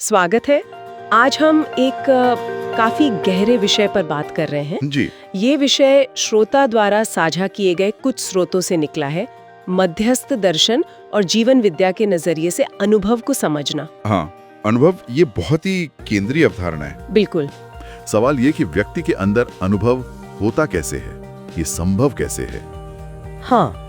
स्वागत है। आज हम एक काफी गहरे विषय पर बात कर रहे हैं। जी। ये विषय श्रोता द्वारा साझा किए गए कुछ स्रोतों से निकला है। मध्यस्थ दर्शन और जीवन विद्या के नजरिए से अनुभव को समझना। हाँ, अनुभव ये बहुत ही केंद्रीय अवधारणा है। बिल्कुल। सवाल ये कि व्यक्ति के अंदर अनुभव होता कैसे है, ये संभव कैसे है। हाँ।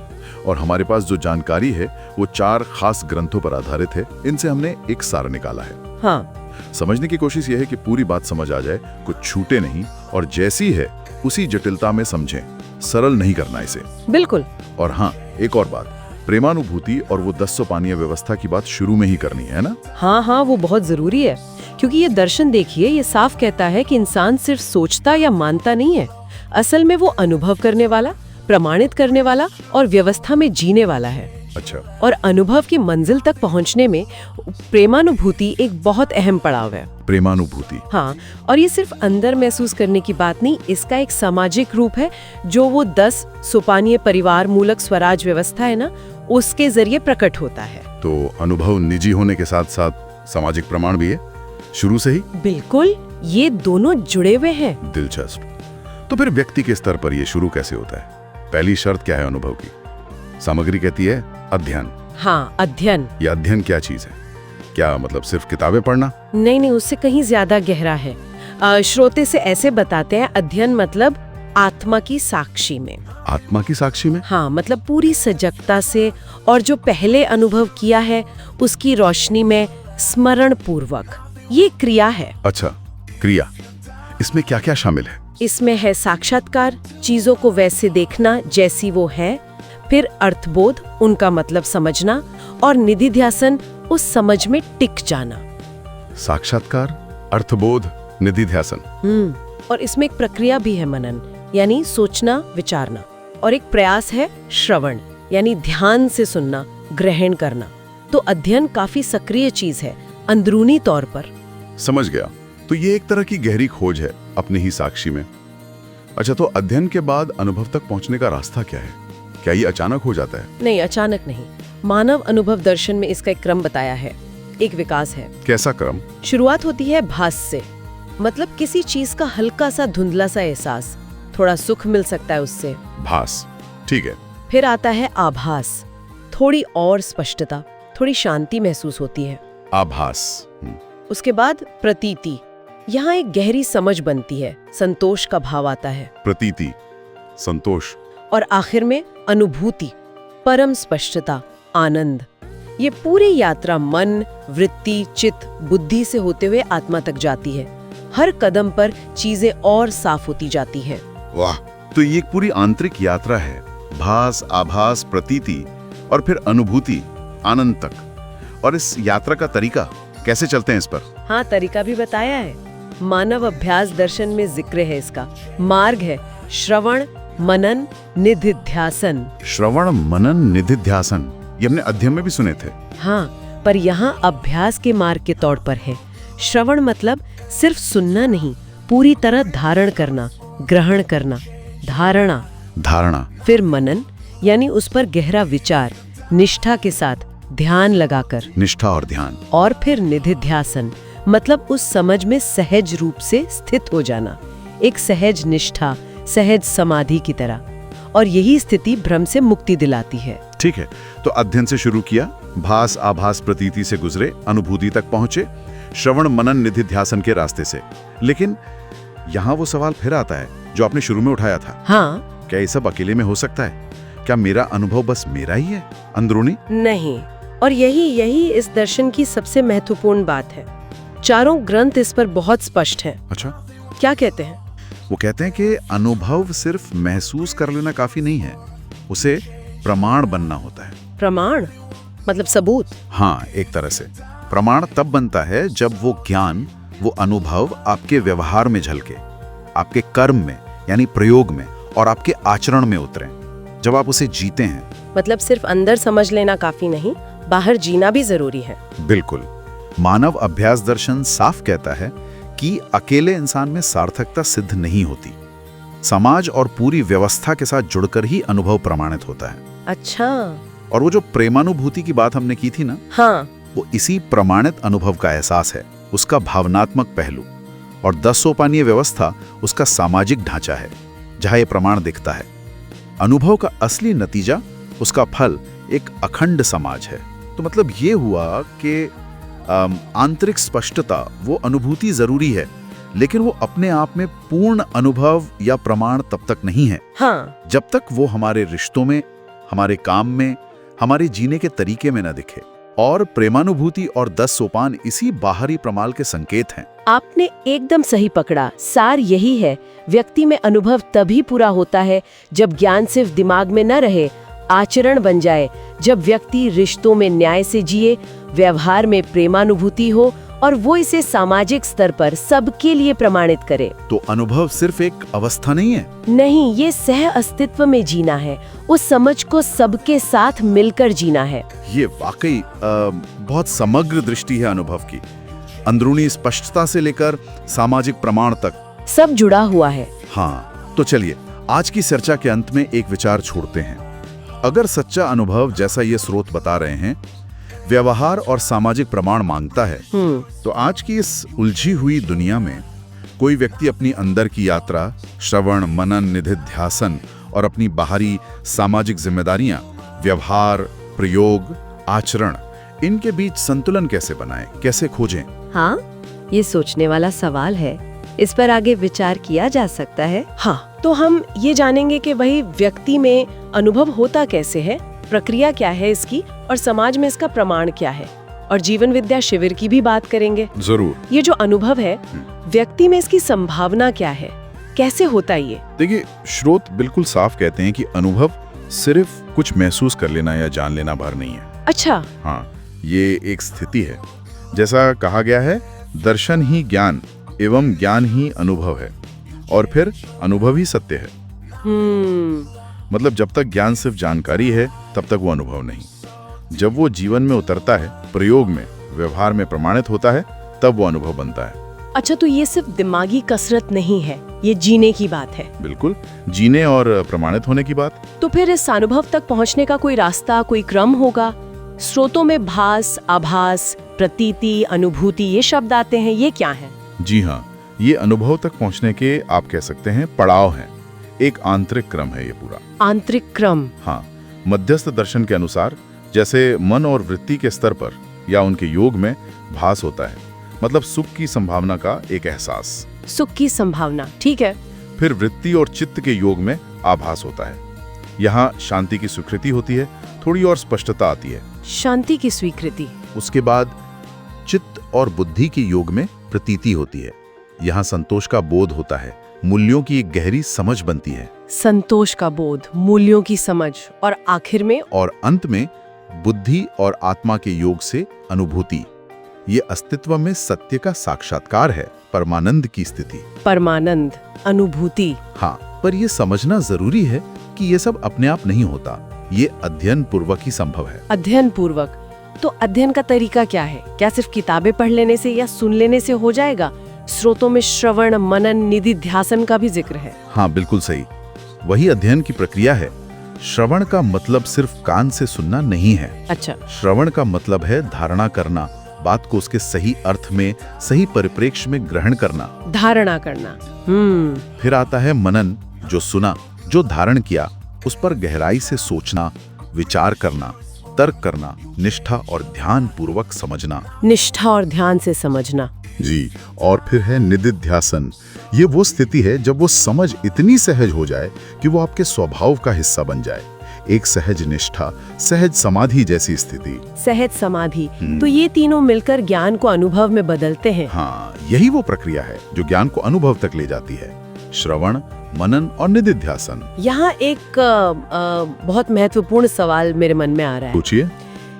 और हमारे पास जो जानकारी है वो 4 खास ग्रंथों पर आधारित है। इनसे हमने एक सार निकाला है। हाँ। समझने की कोशिश ये है कि पूरी बात समझ आ जाए, कुछ छूटे नहीं और जैसी है उसी जटिलता में समझें। सरल नहीं करना इसे। बिल्कुल। और हाँ, एक और बात, प्रेमानुभूति और वो 10 सोपानीय व्यवस्था की बात शुरू में ही करनी है ना। हाँ, वो बहुत जरूरी है, क्योंकि ये दर्शन देखिए, ये साफ कहता है कि इंसान सिर्फ सोचता या मानता नहीं है, असल में वो अनुभव करने वाला, प्रमाणित करने वाला और व्यवस्था में जीने वाला है। अच्छा। और अनुभव की मंजिल तक पहुंचने में प्रेमानुभूति एक बहुत अहम पड़ाव है। प्रेमानुभूति। हाँ, और ये सिर्फ अंदर महसूस करने की बात नहीं, इसका एक सामाजिक रूप है जो वो 10 सोपानीय परिवार मूलक स्वराज व्यवस्था है ना, उसके जरिए प्रकट होता है। तो अनुभव निजी होने के साथ साथ सामाजिक प्रमाण भी है शुरू से ही। बिल्कुल, ये दोनों जुड़े हुए हैं। दिलचस्प। तो फिर व्यक्ति के स्तर पर ये शुरू कैसे होता है? पहली शर्त क्या है अनुभव की? सामग्री कहती है अध्ययन। हाँ, अध्ययन। ये अध्ययन क्या चीज है? क्या मतलब सिर्फ किताबें पढ़ना? नहीं, उससे कहीं ज्यादा गहरा है। श्रोते से ऐसे बताते हैं, अध्ययन मतलब आत्मा की साक्षी में। आत्मा की साक्षी में? हाँ, मतलब पूरी सजगता से, और जो पहले अनुभव किया है उसकी रोशनी में स्मरण पूर्वक। ये क्रिया है। अच्छा, क्रिया। इसमें क्या क्या शामिल है? इसमें है साक्षात्कार, चीजों को वैसे देखना जैसी वो है, फिर अर्थबोध, उनका मतलब समझना, और निधिध्यासन, उस समझ में टिक जाना। साक्षात्कार, अर्थबोध, निधिध्यासन। और इसमें एक प्रक्रिया भी है, मनन यानी सोचना, विचारना, और एक प्रयास है श्रवण यानी ध्यान से सुनना, ग्रहण करना। तो अध्ययन काफी सक्रिय चीज है, अंदरूनी तौर पर। समझ गया। तो ये एक तरह की गहरी खोज है अपने ही साक्षी में। अच्छा, तो अध्ययन के बाद अनुभव तक पहुंचने का रास्ता क्या है? क्या ये अचानक हो जाता है? नहीं, अचानक नहीं। मानव अनुभव दर्शन में इसका एक क्रम बताया है, एक विकास है। कैसा क्रम? शुरुआत होती है भास से, मतलब किसी चीज का हल्का सा धुंधला सा एहसास, थोड़ा सुख मिल सकता है उससे। भास, ठीक है। फिर आता है आभास, थोड़ी और स्पष्टता, थोड़ी शांति महसूस होती है। आभास। उसके बाद प्रतीति, यहाँ एक गहरी समझ बनती है, संतोष का भाव आता है। प्रतीति, संतोष। और आखिर में अनुभूति, परम स्पष्टता, आनंद। ये पूरी यात्रा मन, वृत्ति, चित्त, बुद्धि से होते हुए आत्मा तक जाती है। हर कदम पर चीजें और साफ होती जाती हैं। वाह, तो ये एक पूरी आंतरिक यात्रा है। भास, आभास, प्रतीति और फिर अनुभूति, आनंद तक। और इस यात्रा का तरीका कैसे चलते हैं इस पर? हाँ, तरीका भी बताया है। मानव अभ्यास दर्शन में जिक्र है इसका। मार्ग है श्रवण, मनन, निधिध्यासन। श्रवण, मनन, निधिध्यासन, ये हमने अध्ययन में भी सुने थे। हाँ, पर यहाँ अभ्यास के मार्ग के तौर पर है। श्रवण मतलब सिर्फ सुनना नहीं, पूरी तरह धारण करना, ग्रहण करना, धारणा। फिर मनन यानी उस पर गहरा विचार, निष्ठा के साथ ध्यान लगाकर। निष्ठा और ध्यान। और फिर निधिध्यासन मतलब उस समझ में सहज रूप से स्थित हो जाना, एक सहज निष्ठा, सहज समाधि की तरह। और यही स्थिति भ्रम से मुक्ति दिलाती है। ठीक है, तो अध्ययन से शुरू किया, भास, आभास, प्रतीति से गुजरे, अनुभूति तक पहुंचे, श्रवण, मनन, निधिध्यासन के रास्ते से। लेकिन यहाँ वो सवाल फिर आता है जो आपने शुरू में उठाया था। हाँ, क्या ये सब अकेले में हो सकता है? क्या मेरा अनुभव बस मेरा ही है, अंदरूनी? नहीं, और यही इस दर्शन की सबसे महत्वपूर्ण बात है। चारों ग्रंथ इस पर बहुत स्पष्ट हैं। अच्छा, क्या कहते हैं? वो कहते हैं कि अनुभव सिर्फ महसूस कर लेना काफी नहीं है, उसे प्रमाण बनना होता है। प्रमाण मतलब सबूत? हाँ, एक तरह से प्रमाण तब बनता है जब वो ज्ञान, वो अनुभव आपके व्यवहार में झलके, आपके कर्म में यानी प्रयोग में और आपके आचरण में उतरे, जब आप उसे जीते हैं। मतलब सिर्फ अंदर समझ लेना काफी नहीं, बाहर जीना भी जरूरी है। बिल्कुल। मानव अभ्यास दर्शन साफ कहता है कि अकेले इंसान में सार्थकता सिद्ध नहीं होती, समाज और पूरी व्यवस्था के साथ जुड़कर ही अनुभव प्रमाणित होता है। अच्छा। और वो जो प्रेमानुभूति की बात हमने की थी ना, हाँ, वो इसी प्रमाणित अनुभव का एहसास है। उसका भावनात्मक पहलू, और 10 सोपानीय व्यवस्था उसका सामाजिक ढांचा है, जहां यह प्रमाण दिखता है। अनुभव का असली नतीजा, उसका फल एक अखंड समाज है। तो मतलब ये हुआ कि आंतरिक स्पष्टता, वो अनुभूति जरूरी है, लेकिन वो अपने आप में पूर्ण अनुभव या प्रमाण तब तक नहीं है। हाँ, जब तक वो हमारे रिश्तों में, हमारे काम में, हमारे जीने के तरीके में न दिखे। और प्रेमानुभूति और 10 सोपान इसी बाहरी प्रमाण के संकेत हैं। आपने एकदम सही पकड़ा। सार यही है, व्यक्ति में अनुभव तभी पूरा होता है जब ज्ञान सिर्फ दिमाग में न रहे, आचरण बन जाए। जब व्यक्ति रिश्तों में न्याय से जिए, व्यवहार में प्रेमानुभूति हो और वो इसे सामाजिक स्तर पर सबके लिए प्रमाणित करे। तो अनुभव सिर्फ एक अवस्था नहीं है। नहीं, ये सह अस्तित्व में जीना है, उस समझ को सबके साथ मिलकर जीना है। ये वाकई बहुत समग्र दृष्टि है अनुभव की। अंदरूनी स्पष्टता से लेकर सामाजिक प्रमाण तक सब जुड़ा हुआ है। हाँ, तो चलिए आज की चर्चा के अंत में एक विचार छोड़ते हैं। अगर सच्चा अनुभव, जैसा ये स्रोत बता रहे हैं, व्यवहार और सामाजिक प्रमाण मांगता है, तो आज की इस उलझी हुई दुनिया में कोई व्यक्ति अपनी अंदर की यात्रा, श्रवण, मनन, निधिध्यासन और अपनी बाहरी सामाजिक जिम्मेदारियां, व्यवहार, प्रयोग, आचरण, इनके बीच संतुलन कैसे बनाए, कैसे खोजें? हाँ, ये सोचने वाला सवाल है। इस पर आगे विचार किया जा सकता है। हाँ, तो हम ये जानेंगे कि वही व्यक्ति में अनुभव होता कैसे है, प्रक्रिया क्या है इसकी, और समाज में इसका प्रमाण क्या है, और जीवन विद्या शिविर की भी बात करेंगे। जरूर। ये जो अनुभव है, व्यक्ति में इसकी संभावना क्या है, कैसे होता है ये? देखिए, स्रोत बिल्कुल साफ कहते हैं कि अनुभव सिर्फ कुछ महसूस कर लेना या जान लेना भर नहीं है। अच्छा। हाँ, ये एक स्थिति है। जैसा कहा गया है, दर्शन ही ज्ञान एवं ज्ञान ही अनुभव है, और फिर अनुभव ही सत्य है। मतलब जब तक ज्ञान सिर्फ जानकारी है, तब तक वो अनुभव नहीं। जब वो जीवन में उतरता है, प्रयोग में, व्यवहार में प्रमाणित होता है, तब वो अनुभव बनता है। अच्छा, तो ये सिर्फ दिमागी कसरत नहीं है, ये जीने की बात है। बिल्कुल, जीने और प्रमाणित होने की बात। तो फिर इस अनुभव तक पहुंचने का कोई रास्ता, कोई क्रम होगा? स्रोतों में भास, आभास, प्रतीति, अनुभूति, ये शब्द आते हैं, ये क्या है? जी हाँ, ये अनुभव तक पहुंचने के, आप कह सकते हैं, पड़ाव हैं। एक आंतरिक क्रम है ये पूरा। आंतरिक क्रम? हाँ, मध्यस्थ दर्शन के अनुसार जैसे मन और वृत्ति के स्तर पर या उनके योग में भास होता है, मतलब सुख की संभावना का एक एहसास। सुख की संभावना, ठीक है। फिर वृत्ति और चित्त के योग में आभास होता है। यहाँ शांति की स्वीकृति होती है, थोड़ी और स्पष्टता आती है। शांति की स्वीकृति। उसके बाद चित्त और बुद्धि के योग में प्रतीति होती है। यहाँ संतोष का बोध होता है, मूल्यों की एक गहरी समझ बनती है। संतोष का बोध, मूल्यों की समझ, और आखिर में, और अंत में बुद्धि और आत्मा के योग से अनुभूति। ये अस्तित्व में सत्य का साक्षात्कार है, परमानंद की स्थिति। परमानंद, अनुभूति। हाँ, पर यह समझना जरूरी है कि ये सब अपने आप नहीं होता, ये अध्ययन पूर्वक ही संभव है। अध्ययन पूर्वक? तो अध्ययन का तरीका क्या है? क्या सिर्फ किताबें पढ़ लेने से या सुन लेने से हो जाएगा? स्रोतों में श्रवण, मनन, निधिध्यासन का भी जिक्र है। हाँ, बिल्कुल सही, वही अध्ययन की प्रक्रिया है। श्रवण का मतलब सिर्फ कान से सुनना नहीं है। अच्छा। श्रवण का मतलब है धारणा करना, बात को उसके सही अर्थ में, सही परिप्रेक्ष्य में ग्रहण करना। धारणा करना। फिर आता है मनन, जो सुना, जो धारण किया, उस पर गहराई से सोचना, विचार करना, तर्क करना, निष्ठा और ध्यान पूर्वक समझना। निष्ठा और ध्यान से समझना। जी। और फिर है निधिध्यासन। ये वो स्थिति है जब वो समझ इतनी सहज हो जाए कि वो आपके स्वभाव का हिस्सा बन जाए। एक सहज निष्ठा, सहज समाधि जैसी स्थिति। सहज समाधि। तो ये तीनों मिलकर ज्ञान को अनुभव में बदलते हैं। हाँ, यही वो प्रक्रिया है जो ज्ञान को अनुभव तक ले जाती है। श्रवण, मनन और निधिध्यासन। यहाँ एक बहुत महत्वपूर्ण सवाल मेरे मन में आ रहा है। पूछिए।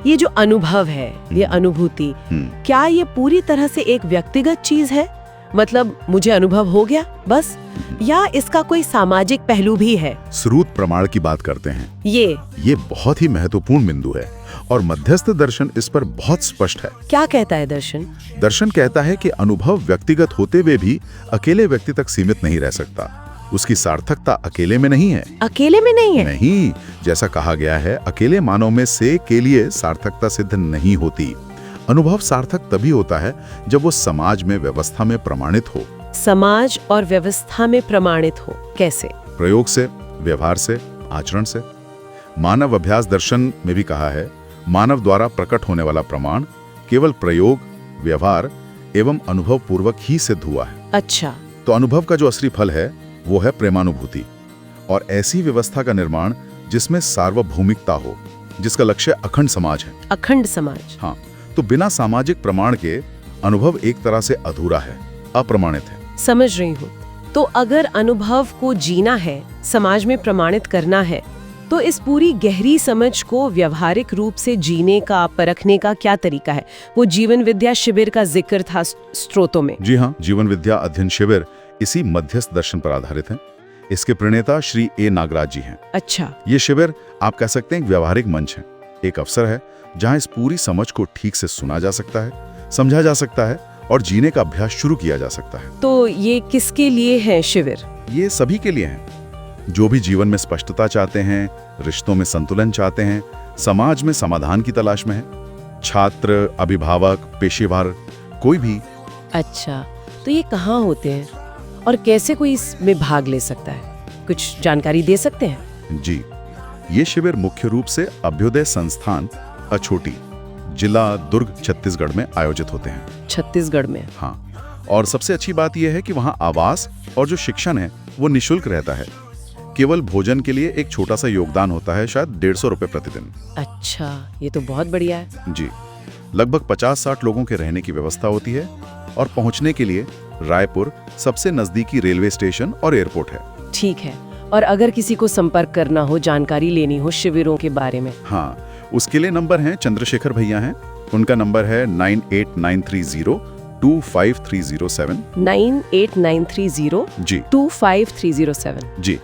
ये जो अनुभव है, ये अनुभूति, क्या ये पूरी तरह से एक व्यक्तिगत चीज है? मतलब मुझे अनुभव हो गया बस, या इसका कोई सामाजिक पहलू भी है? स्रोत प्रमाण की बात करते हैं। ये बहुत ही महत्वपूर्ण बिंदु है और मध्यस्थ दर्शन इस पर बहुत स्पष्ट है। क्या कहता है दर्शन? दर्शन कहता है कि अनुभव व्यक्तिगत होते हुए भी अकेले व्यक्ति तक सीमित नहीं रह सकता। उसकी सार्थकता अकेले में नहीं है। अकेले में नहीं है? नहीं, जैसा कहा गया है, अकेले मानव में से के लिए सार्थकता सिद्ध नहीं होती। अनुभव सार्थक तभी होता है जब वो समाज में व्यवस्था में प्रमाणित हो। समाज और व्यवस्था में प्रमाणित हो कैसे? प्रयोग से, व्यवहार से, आचरण से। मानव अभ्यास दर्शन में भी कहा है, मानव द्वारा प्रकट होने वाला प्रमाण केवल प्रयोग, व्यवहार एवं अनुभव पूर्वक ही सिद्ध हुआ है। अच्छा। तो अनुभव का जो असली फल है वो है प्रेमानुभूति और ऐसी व्यवस्था का निर्माण जिसमें सार्वभौमिकता हो, जिसका लक्ष्य अखंड समाज है। अखंड समाज। हाँ, तो बिना सामाजिक प्रमाण के अनुभव एक तरह से अधूरा है, अप्रमाणित है। समझ रही हूँ। तो अगर अनुभव को जीना है, समाज में प्रमाणित करना है, तो इस पूरी गहरी समझ को व्यवहारिक रूप से जीने का, परखने का क्या तरीका है? वो जीवन विद्या शिविर का जिक्र था स्रोतों में। जी हाँ, जीवन विद्या अध्ययन शिविर इसी मध्यस्थ दर्शन पर आधारित है। इसके प्रणेता श्री ए नागराज जी हैं। अच्छा। ये शिविर आप कह सकते हैं एक व्यवहारिक मंच है, एक अवसर है जहाँ इस पूरी समझ को ठीक से सुना जा सकता है, समझा जा सकता है और जीने का अभ्यास शुरू किया जा सकता है। तो ये किसके लिए है शिविर? ये सभी के लिए है, जो भी जीवन में स्पष्टता चाहते हैं, रिश्तों में संतुलन चाहते हैं, समाज में समाधान की तलाश में है। छात्र, अभिभावक, पेशेवर, कोई भी। अच्छा, तो ये कहाँ होते हैं और कैसे कोई इसमें भाग ले सकता है? कुछ जानकारी दे सकते हैं? जी, ये शिविर मुख्य रूप से अभ्युदय संस्थान अछोटी, जिला दुर्ग, छत्तीसगढ़ में आयोजित होते हैं। छत्तीसगढ़ में? हाँ, और सबसे अच्छी बात यह है कि वहाँ आवास और जो शिक्षण है वो निःशुल्क रहता है। केवल भोजन के लिए एक छोटा सा योगदान होता है, शायद 150 रुपए प्रतिदिन। अच्छा, ये तो बहुत बढ़िया है। जी, लगभग 50-60 लोगों के रहने की व्यवस्था होती है और पहुंचने के लिए रायपुर सबसे नजदीकी रेलवे स्टेशन और एयरपोर्ट है। ठीक है। और अगर किसी को संपर्क करना हो, जानकारी लेनी हो शिविरों के बारे में? हाँ, उसके लिए नंबर है, चंद्रशेखर भैया हैं, उनका नंबर है 9893025307। 9893025307 जी 25307। जी,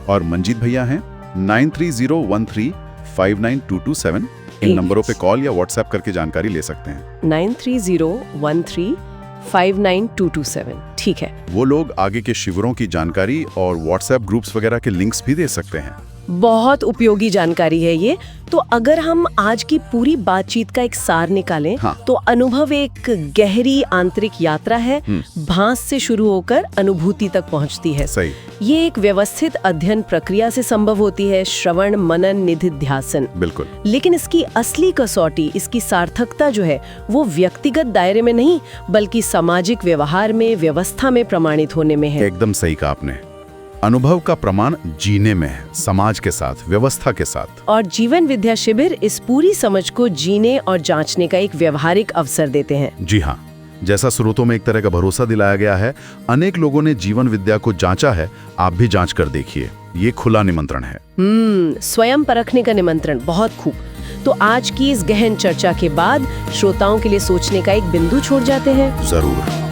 और मंजीत भैया हैं 9301359227। इन नंबरों पे कॉल या व्हाट्सएप करके जानकारी ले सकते हैं। 9301359227। ठीक है। वो लोग आगे के शिविरों की जानकारी और व्हाट्सएप ग्रुप्स वगैरह के लिंक्स भी दे सकते हैं। बहुत उपयोगी जानकारी है ये। तो अगर हम आज की पूरी बातचीत का एक सार निकालें, हाँ। तो अनुभव एक गहरी आंतरिक यात्रा है, भास से शुरू होकर अनुभूति तक पहुंचती है। सही। ये एक व्यवस्थित अध्ययन प्रक्रिया से संभव होती है, श्रवण, मनन, निधिध्यासन। बिल्कुल। लेकिन इसकी असली कसौटी, इसकी सार्थकता जो है वो व्यक्तिगत दायरे में नहीं, बल्कि सामाजिक व्यवहार में, व्यवस्था में प्रमाणित होने में है। एकदम सही कहा आपने। अनुभव का प्रमाण जीने में है, समाज के साथ, व्यवस्था के साथ। और जीवन विद्या शिविर इस पूरी समझ को जीने और जांचने का एक व्यवहारिक अवसर देते हैं। जी हाँ, जैसा स्रोतों में एक तरह का भरोसा दिलाया गया है, अनेक लोगों ने जीवन विद्या को जांचा है, आप भी जांच कर देखिए। ये खुला निमंत्रण है। स्वयं परखने का निमंत्रण। बहुत खूब। तो आज की इस गहन चर्चा के बाद श्रोताओं के लिए सोचने का एक बिंदु छोड़ जाते हैं। जरूर।